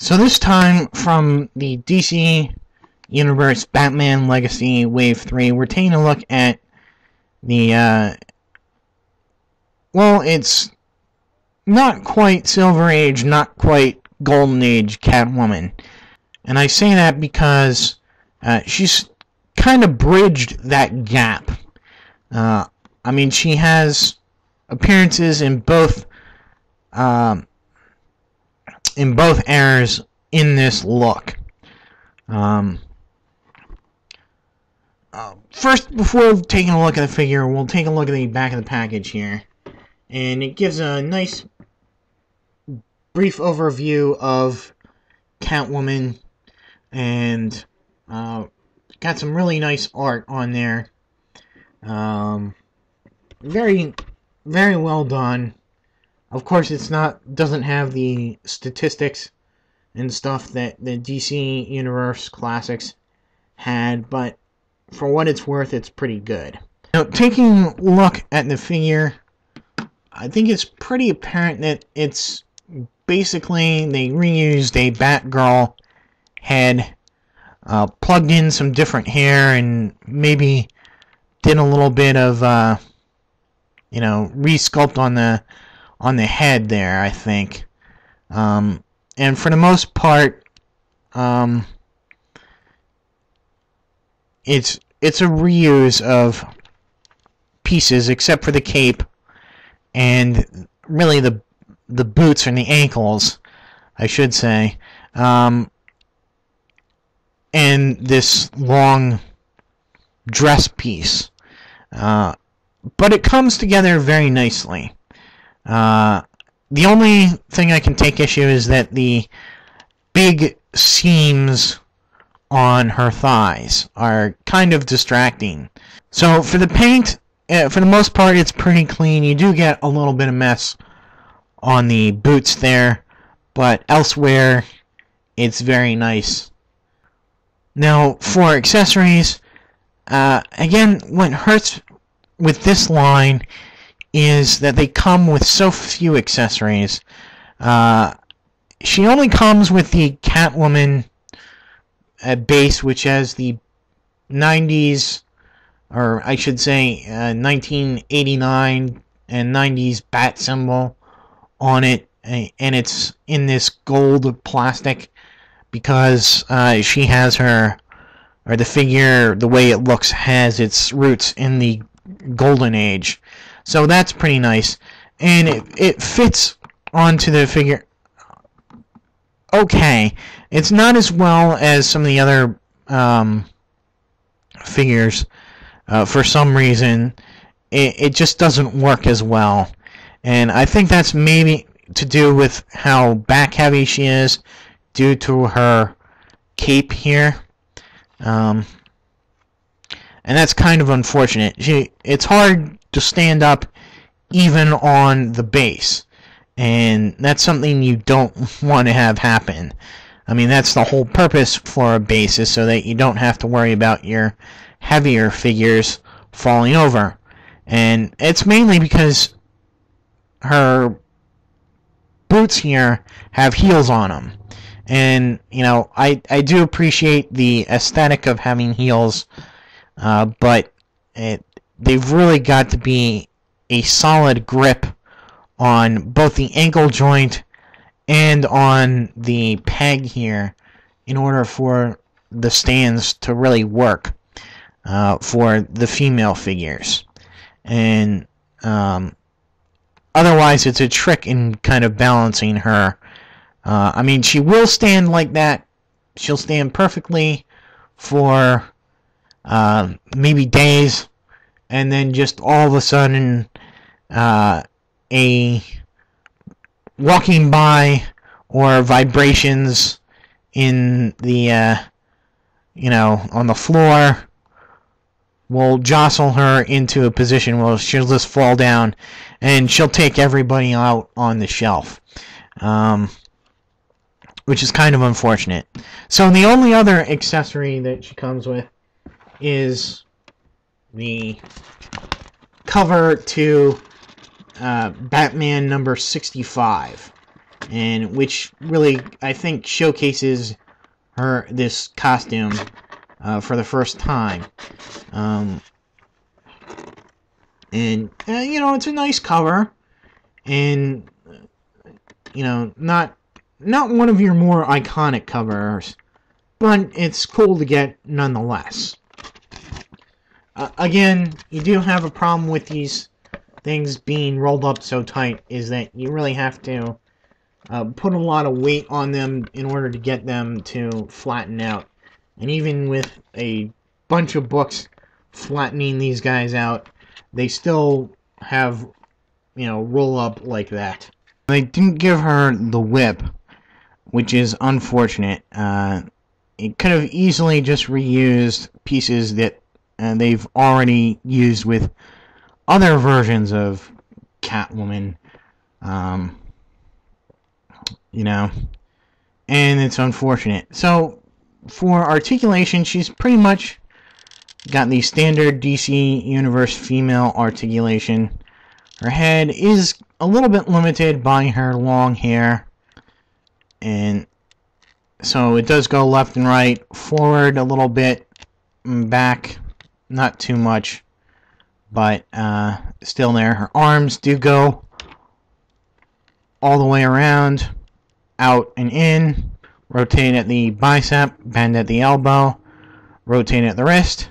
So this time, from the DC Universe Batman Legacy Wave 3, we're taking a look at the, well, it's not quite Silver Age, not quite Golden Age Catwoman. And I say that because she's kind of bridged that gap. I mean, she has appearances in both eras in this look. First, before taking a look at the figure, we'll take a look at the back of the package here. And it gives a nice brief overview of Catwoman, and got some really nice art on there. Very, very well done. Of course, doesn't have the statistics and stuff that the DC Universe Classics had, but for what it's worth, it's pretty good. Now, taking a look at the figure, I think it's pretty apparent that it's basically they reused a Batgirl head, plugged in some different hair, and maybe did a little bit of resculpt on the head there, I think. And for the most part, it's a reuse of pieces, except for the cape and really the boots and the ankles, I should say, and this long dress piece. But it comes together very nicely. The only thing I can take issue is that the big seams on her thighs are kind of distracting. So for the paint, for the most part, it's pretty clean. You do get a little bit of mess on the boots there, but elsewhere, it's very nice. Now, for accessories, again, what hurts with this line is that they come with so few accessories. She only comes with the Catwoman base, which has the 90s, or I should say 1989 and 90s bat symbol on it, and it's in this gold plastic because she has the figure, the way it looks, has its roots in the Golden Age. So that's pretty nice, and it fits onto the figure okay. It's not as well as some of the other figures. For some reason, it just doesn't work as well, and I think that's maybe to do with how back-heavy she is due to her cape here. And that's kind of unfortunate. It's hard to stand up even on the base, and that's something you don't want to have happen. I mean, that's the whole purpose for a base, is so that you don't have to worry about your heavier figures falling over. And it's mainly because her boots here have heels on them. And, I do appreciate the aesthetic of having heels, but they've really got to be a solid grip on both the ankle joint and on the peg here in order for the stands to really work for the female figures. And otherwise, it's a trick in kind of balancing her. I mean, she will stand like that. She'll stand perfectly for maybe days, and then just all of a sudden, a walking by or vibrations in the, on the floor will jostle her into a position where she'll just fall down, and she'll take everybody out on the shelf. Which is kind of unfortunate. So the only other accessory that she comes with is the cover to Batman number 65. and which really, I think, showcases this costume for the first time. And you know, it's a nice cover, and you know, not one of your more iconic covers, but it's cool to get nonetheless. Again, you do have a problem with these things being rolled up so tight, is that you really have to put a lot of weight on them in order to get them to flatten out. And even with a bunch of books flattening these guys out, they still have, you know, roll up like that. They didn't give her the whip, which is unfortunate. It could have easily just reused pieces that they've already used with other versions of Catwoman. You know, and it's unfortunate. So, for articulation, she's pretty much got the standard DC Universe female articulation. Her head is a little bit limited by her long hair, and so it does go left and right, forward a little bit, back, not too much, but still there. Her arms do go all the way around, out and in, rotate at the bicep, bend at the elbow, rotate at the wrist.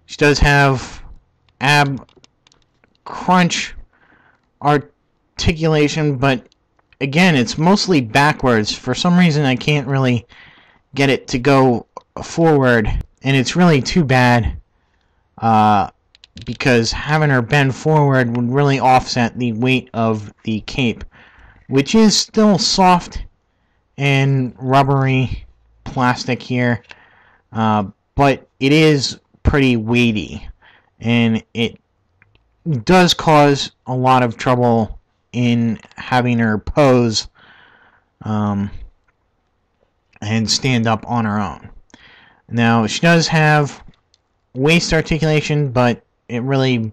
She does have ab crunch articulation, but again, it's mostly backwards. For some reason, I can't really get it to go forward, and it's really too bad, because having her bend forward would really offset the weight of the cape, which is still soft and rubbery plastic here, but it is pretty weighty, and it does cause a lot of trouble in having her pose and stand up on her own. Now, she does have waist articulation, but it really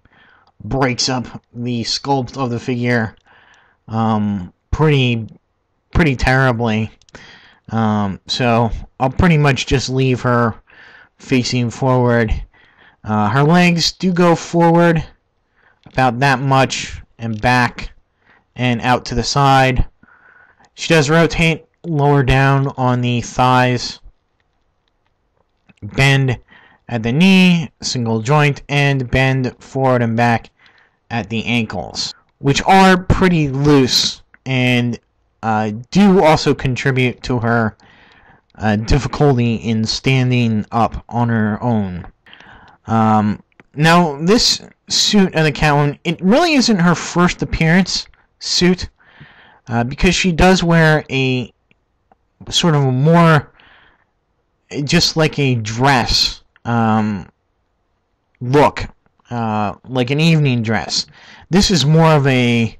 breaks up the sculpt of the figure pretty terribly. So I'll pretty much just leave her facing forward. Her legs do go forward about that much, and back and out to the side. She does rotate lower down on the thighs, bend at the knee, single joint, and bend forward and back at the ankles, which are pretty loose and do also contribute to her difficulty in standing up on her own. Now, this suit of the Catwoman, it really isn't her first appearance suit, because she does wear a sort of a more, just like a dress look, like an evening dress. This is more of a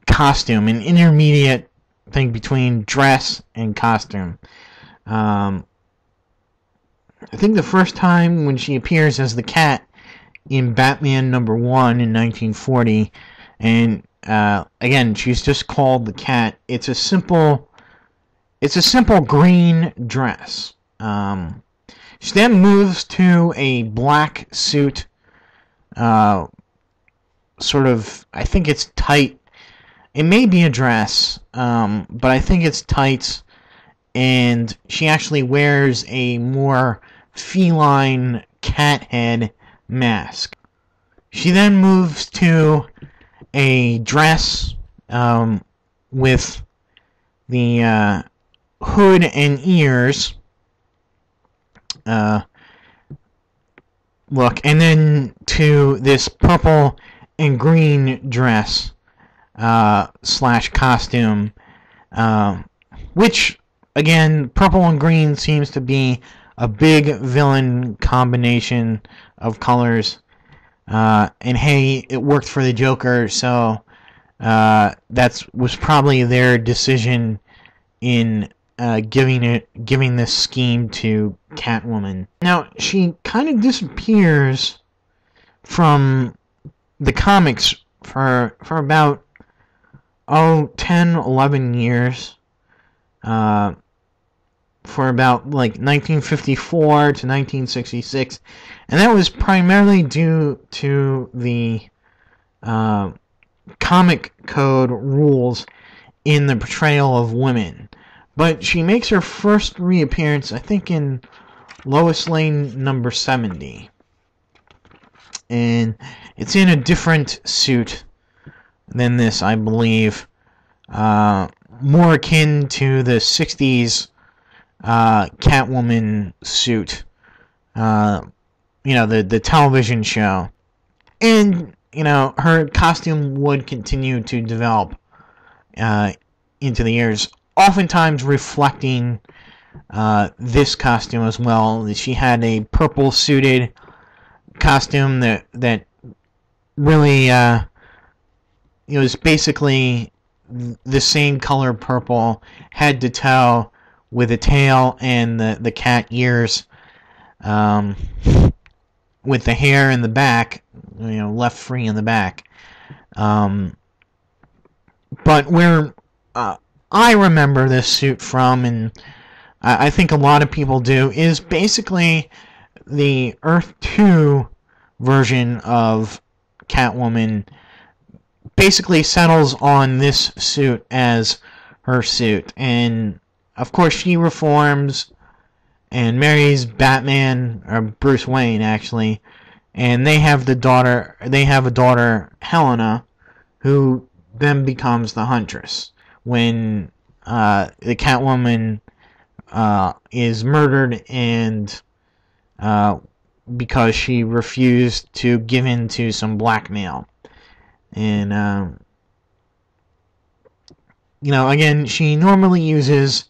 costume, an intermediate thing between dress and costume. I think the first time when she appears as the Cat in Batman #1 in 1940, and again, she's just called the Cat. It's a simple green dress. She then moves to a black suit, sort of, I think it's tight. It may be a dress, but I think it's tights, and she actually wears a more feline cat head mask. She then moves to a dress with the hood and ears look, and then to this purple and green dress slash costume, which, again, purple and green seems to be a big villain combination of colors, and hey, it worked for the Joker, so that was probably their decision in giving this scheme to Catwoman. Now, she kind of disappears from the comics for about 10, 11 years. For about like 1954 to 1966, and that was primarily due to the comic code rules in the portrayal of women. But she makes her first reappearance, I think, in Lois Lane number 70. And it's in a different suit than this, I believe. More akin to the 60s Catwoman suit. The television show. And, her costume would continue to develop into the years, oftentimes reflecting this costume as well. She had a purple suited costume that really it was basically the same color purple head to toe, with a tail and the cat ears, with the hair in the back, left free in the back. But where I remember this suit from, and I think a lot of people do, is basically the Earth 2 version of Catwoman basically settles on this suit as her suit. And of course she reforms and marries Batman, or Bruce Wayne actually, and they have a daughter, Helena, who then becomes the Huntress when the Catwoman is murdered, and because she refused to give in to some blackmail. And again, she normally uses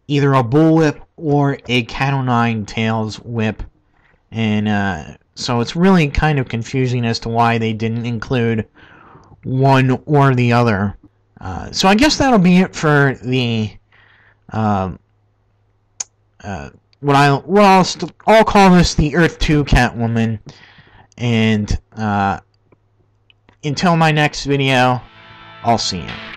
either a bullwhip or a cat o' nine tails whip, and so it's really kind of confusing as to why they didn't include one or the other. So I guess that'll be it for the what I'll call this the Earth 2 Catwoman. And until my next video, I'll see you.